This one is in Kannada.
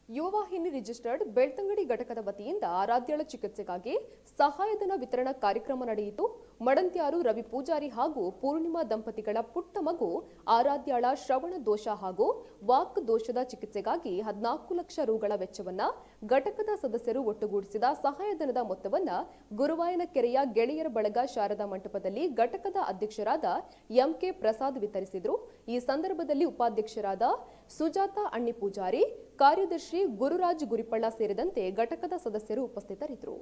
ಯುವವಾಹಿನಿ ರಿಜಿಸ್ಟರ್ಡ್ ಬೆಳ್ತಂಗಡಿ ಘಟಕದ ವತಿಯಿಂದ ಆರಾಧ್ಯಳ ಚಿಕಿತ್ಸೆಗಾಗಿ ಸಹಾಯಧನ ವಿತರಣಾ ಕಾರ್ಯಕ್ರಮ ನಡೆಯಿತು. ಮಡಂತ್ಯಾರು ರವಿ ಪೂಜಾರಿ ಹಾಗೂ ಪೂರ್ಣಿಮಾ ದಂಪತಿಗಳ ಪುಟ್ಟ ಮಗು ಆರಾಧ್ಯಳ ಶ್ರವಣ ದೋಷ ಹಾಗೂ ವಾಕ್ ದೋಷದ ಚಿಕಿತ್ಸೆಗಾಗಿ 14 ಲಕ್ಷ ರುಗಳ ವೆಚ್ಚವನ್ನ ಘಟಕದ ಸದಸ್ಯರು ಒಟ್ಟುಗೂಡಿಸಿದ ಸಹಾಯಧನದ ಮೊತ್ತವನ್ನ ಗುರುವಾಯನಕೆರೆಯ ಗೆಳೆಯರ ಬಳಗ ಶಾರದಾ ಮಂಟಪದಲ್ಲಿ ಘಟಕದ ಅಧ್ಯಕ್ಷರಾದ ಎಂಕೆ ಪ್ರಸಾದ್ ವಿತರಿಸಿದರು. ಈ ಸಂದರ್ಭದಲ್ಲಿ ಉಪಾಧ್ಯಕ್ಷರಾದ ಸುಜಾತಾ ಅಣ್ಣಿ ಪೂಜಾರಿ, ಕಾರ್ಯದರ್ಶಿ ಗುರುರಾಜ್ ಗುರಿಪಳ್ಳ ಸೇರಿದಂತೆ ಘಟಕದ ಸದಸ್ಯರು ಉಪಸ್ಥಿತರಿದ್ದರು.